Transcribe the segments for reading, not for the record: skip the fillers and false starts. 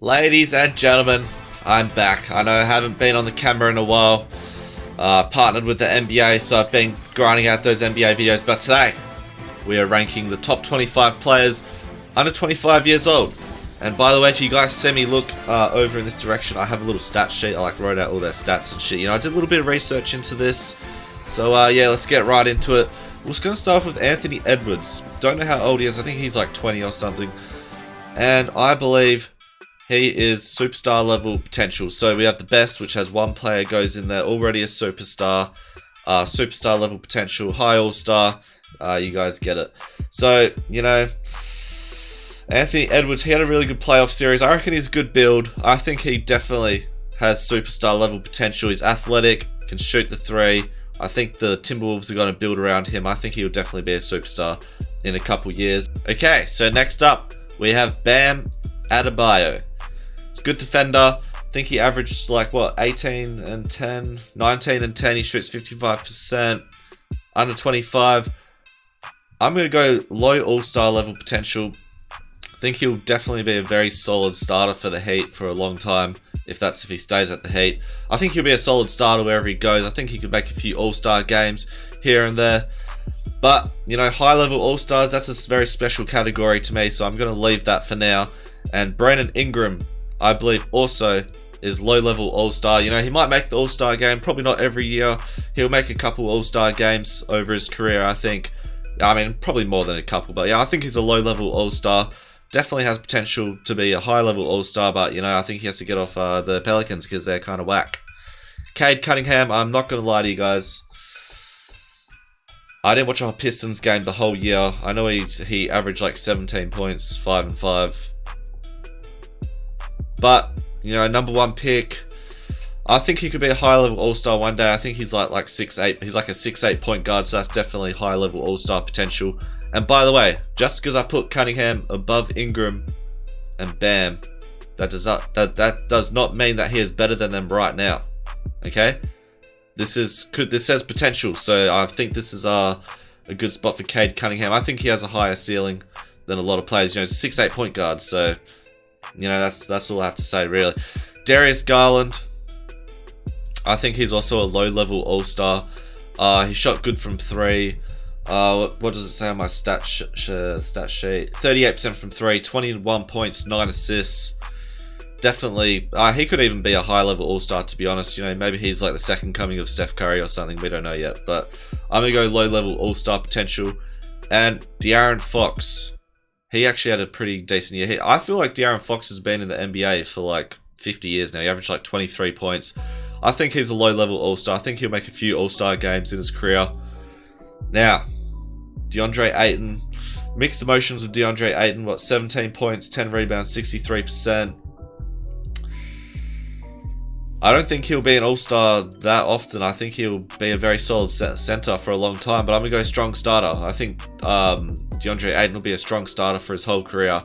Ladies and gentlemen, I'm back. I know I haven't been on the camera in a while. Partnered with the NBA, so I've been grinding out those NBA videos. But today, we are ranking the top 25 players under 25 years old. And by the way, if you guys see me look over in this direction, I have a little stat sheet. I wrote out all their stats and shit. You know, I did a little bit of research into this. So yeah, let's get right into it. We're just going to start off with Anthony Edwards. Don't know how old he is. I think he's like 20 or something. And I believe he is superstar level potential. So we have the best, which has one player goes in there already a superstar. Superstar level potential, high all-star. You guys get it. So, you know, Anthony Edwards, he had a really good playoff series. I reckon he's a good build. I think he definitely has superstar level potential. He's athletic, can shoot the three. I think the Timberwolves are going to build around him. I think he'll definitely be a superstar in a couple years. Okay, so next up, we have Bam Adebayo. He's a good defender. I think he averaged like, what, 18 and 10? 19 and 10. He shoots 55%. Under 25. I'm going to go low all-star level potential. I think he'll definitely be a very solid starter for the Heat for a long time, if he stays at the Heat. I think he'll be a solid starter wherever he goes. I think he could make a few all-star games here and there. But, you know, high-level all-stars, that's a very special category to me, so I'm going to leave that for now. And Brandon Ingram, I believe, also is low-level all-star. You know, he might make the all-star game, probably not every year. He'll make a couple all-star games over his career, I think. I mean, probably more than a couple, but yeah, I think he's a low-level all-star. Definitely has potential to be a high-level all-star, but, you know, I think he has to get off the Pelicans because they're kind of whack. Cade Cunningham, I'm not going to lie to you guys. I didn't watch a Pistons game the whole year. I know he averaged like 17 points, 5 and 5. But, you know, number one pick. I think he could be a high-level all-star one day. I think he's like 6'8". He's like a 6'8" point guard, so that's definitely high-level all-star potential. And by the way, just because I put Cunningham above Ingram and Bam, that does not mean that he is better than them right now. Okay, this has potential, so I think this is a good spot for Cade Cunningham. I think he has a higher ceiling than a lot of players. You know, he's a 6'8" point guard, so you know that's all I have to say really. Darius Garland, I think he's also a low-level all-star. He shot good from three. What does it say on my stat sheet? 38% from three, 21 points, 9 assists. Definitely, he could even be a high-level all-star, to be honest. You know, maybe he's like the second coming of Steph Curry or something. We don't know yet, but I'm gonna go low-level all-star potential. And De'Aaron Fox, he actually had a pretty decent year. I feel like De'Aaron Fox has been in the NBA for like 50 years now. He averaged like 23 points. I think he's a low-level all-star. I think he'll make a few all-star games in his career. Now, Deandre Ayton, mixed emotions with Deandre Ayton. What, 17 points, 10 rebounds, 63%. I don't think he'll be an all-star that often. I think he'll be a very solid center for a long time, but I'm going to go strong starter. I think Deandre Ayton will be a strong starter for his whole career.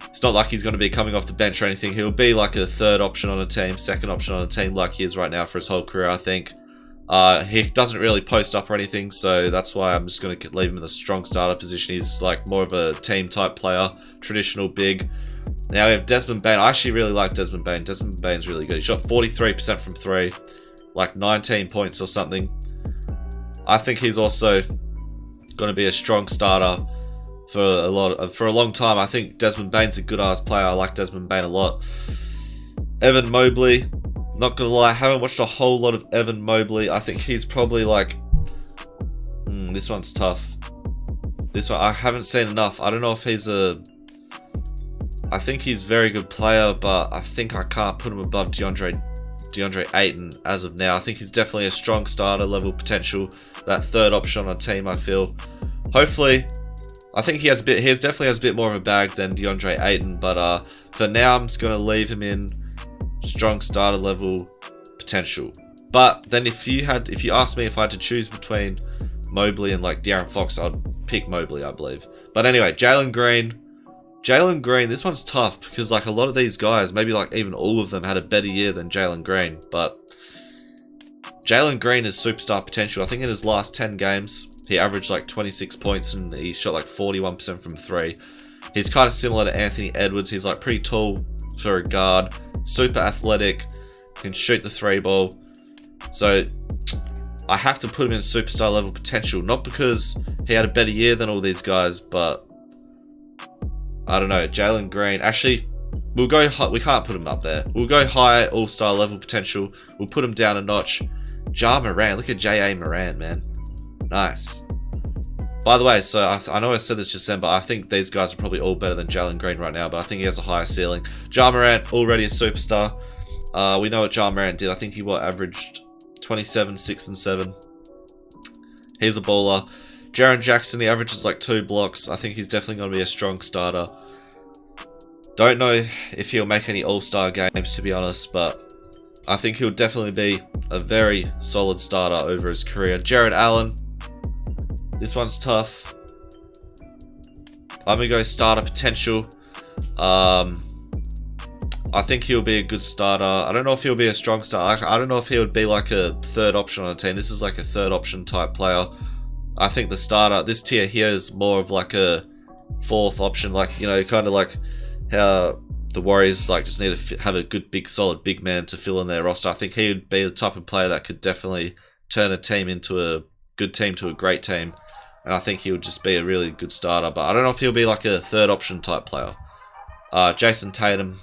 It's not like he's going to be coming off the bench or anything. He'll be like a third option on a team, second option on a team like he is right now for his whole career, I think. He doesn't really post up or anything, so that's why I'm just going to leave him in the strong starter position. He's like more of a team type player, traditional big. Now we have Desmond Bane. I actually really like Desmond Bane. Desmond Bane's really good. He shot 43% from three, like 19 points or something. I think he's also going to be a strong starter for a long time. I think Desmond Bane's a good ass player. I like Desmond Bane a lot. Evan Mobley. Not gonna lie, I haven't watched a whole lot of Evan Mobley. I think he's probably like... this one's tough. This one, I haven't seen enough. I don't know if he's I think he's a very good player, but I think I can't put him above DeAndre Ayton as of now. I think he's definitely a strong starter level potential. That third option on a team, I feel. Hopefully, I think he definitely has a bit more of a bag than DeAndre Ayton, but for now, I'm just gonna leave him in strong starter level potential. But then if you asked me if I had to choose between Mobley and like De'Aaron Fox, I'd pick Mobley, I believe. But anyway, Jalen Green, this one's tough because like a lot of these guys, maybe like even all of them had a better year than Jalen Green, but Jalen Green is superstar potential. I think in his last 10 games, he averaged like 26 points and he shot like 41% from three. He's kind of similar to Anthony Edwards. He's like pretty tall for a guard. Super athletic, can shoot the 3-ball. So I have to put him in superstar level potential. Not because he had a better year than all these guys, but I don't know. Jalen Green. Actually, we'll go high. We can't put him up there. We'll go high all-star level potential. We'll put him down a notch. Ja Morant. Look at J.A. Morant, man. Nice. By the way, so I know I said this just then, but I think these guys are probably all better than Jalen Green right now, but I think he has a higher ceiling. Ja Morant, already a superstar. We know what Ja Morant did. I think he averaged 27, 6, and 7. He's a baller. Jaron Jackson, he averages like 2 blocks. I think he's definitely going to be a strong starter. Don't know if he'll make any all-star games, to be honest, but I think he'll definitely be a very solid starter over his career. Jared Allen. This one's tough. I'm going to go starter potential. I think he'll be a good starter. I don't know if he'll be a strong starter. I don't know if he would be like a third option on a team. This is like a third option type player. I think the starter, this tier here is more of like a fourth option. Like, you know, kind of like how the Warriors like just need to have a good, big, solid big man to fill in their roster. I think he would be the type of player that could definitely turn a team into a good team to a great team. And I think he would just be a really good starter. But I don't know if he'll be like a third option type player. Jason Tatum,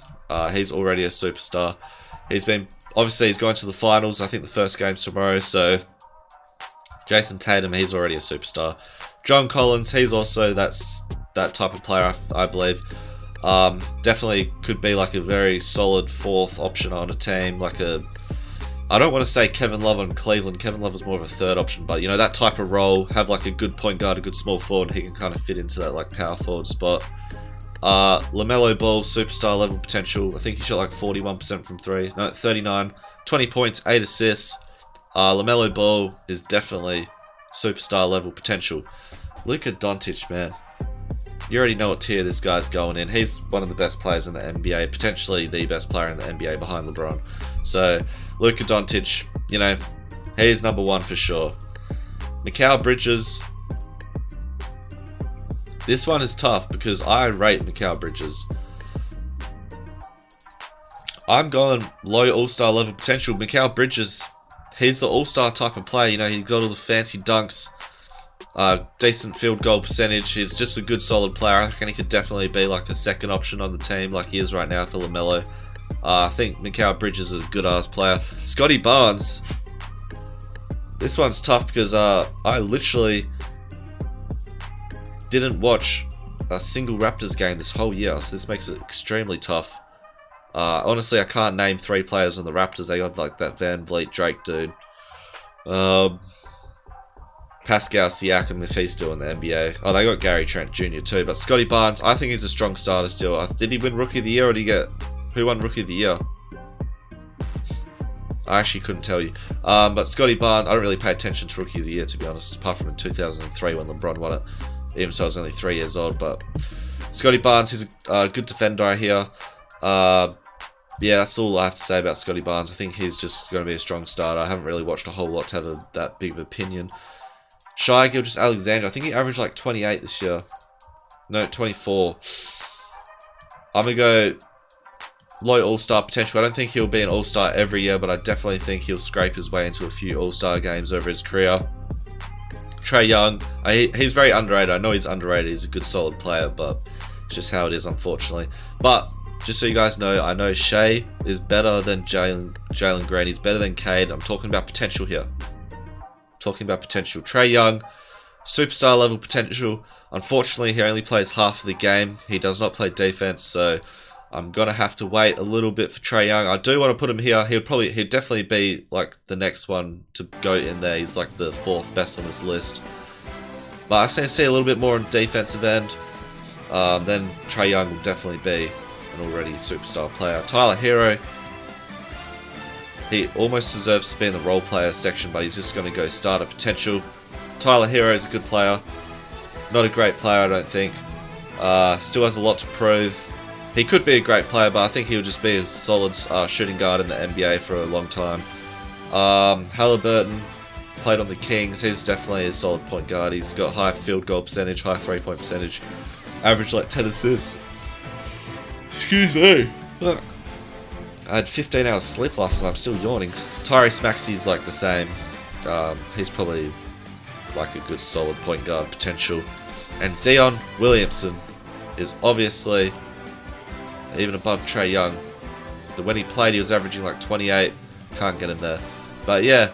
he's already a superstar. He's going to the finals. I think the first game's tomorrow. So Jason Tatum, he's already a superstar. John Collins, he's also that type of player, I believe. Definitely could be like a very solid fourth option on a team. I don't want to say Kevin Love on Cleveland. Kevin Love is more of a third option, but you know, that type of role, have like a good point guard, a good small forward, he can kind of fit into that like power forward spot. LaMelo Ball, superstar level potential. I think he shot like 41% from 3. No, 39. 20 points, 8 assists. LaMelo Ball is definitely superstar level potential. Luca Dontich, man. You already know what tier this guy's going in. He's one of the best players in the NBA. Potentially the best player in the NBA behind LeBron. So, Luca Dontich, you know, he's number 1 for sure. Mikael Bridges. This one is tough because I rate Mikael Bridges. I'm going low all-star level potential. Mikael Bridges, he's the all-star type of player. You know, he's got all the fancy dunks, decent field goal percentage. He's just a good, solid player. I reckon he could definitely be like a second option on the team like he is right now for LaMelo. I think Macau Bridges is a good-ass player. Scotty Barnes. This one's tough because I literally didn't watch a single Raptors game this whole year, so this makes it extremely tough. Honestly, I can't name 3 players on the Raptors. They got like that Van Vliet Drake dude. Pascal Siakam, if he's still in the NBA. Oh, they got Gary Trent Jr. too. But Scotty Barnes, I think he's a strong starter still. Did he win Rookie of the Year, or did he get... Who won Rookie of the Year? I actually couldn't tell you. But Scotty Barnes, I don't really pay attention to Rookie of the Year, to be honest, apart from in 2003 when LeBron won it. Even so, I was only 3 years old. But Scotty Barnes, he's a good defender here. Yeah, that's all I have to say about Scotty Barnes. I think he's just going to be a strong starter. I haven't really watched a whole lot to have that big of an opinion. Shai Gilgeous-Alexander, I think he averaged like 28 this year. No, 24. I'm going to go low all-star potential. I don't think he'll be an all-star every year, but I definitely think he'll scrape his way into a few all-star games over his career. Trey Young, he's very underrated. I know he's underrated. He's a good, solid player, but it's just how it is, unfortunately. But just so you guys know, I know Shai is better than Jalen Green. He's better than Cade. I'm talking about potential here. Trey Young, superstar level potential. Unfortunately, he only plays half of the game. He does not play defense, so I'm gonna have to wait a little bit for Trey Young. I do want to put him here. He'd definitely be like the next one to go in there. He's like the 4th best on this list. But I see a little bit more on defensive end. Then Trey Young will definitely be an already superstar player. Tyler Hero, he almost deserves to be in the role player section, but he's just going to go starter potential. Tyler Hero is a good player. Not a great player, I don't think. Still has a lot to prove. He could be a great player, but I think he'll just be a solid shooting guard in the NBA for a long time. Halliburton played on the Kings. He's definitely a solid point guard. He's got high field goal percentage, high 3-point percentage. Average like 10 assists. Excuse me. I had 15 hours sleep last night. I'm still yawning. Tyrese Maxey's like the same. He's probably like a good solid point guard potential. And Zeon Williamson is obviously even above Trey Young. When he played, he was averaging like 28. Can't get him there. But yeah,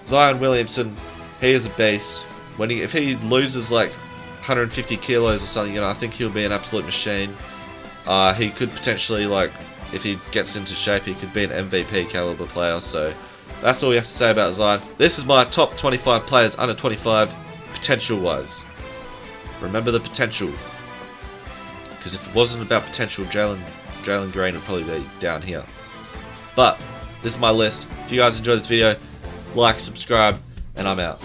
Zeon Williamson, he is a beast. If he loses like 150 kilos or something, I think he'll be an absolute machine. He could potentially, like, if he gets into shape, he could be an MVP caliber player. So that's all we have to say about Zion. This is my top 25 players under 25 potential-wise. Remember the potential. Because if it wasn't about potential, Jalen Green would probably be down here. But this is my list. If you guys enjoyed this video, like, subscribe, and I'm out.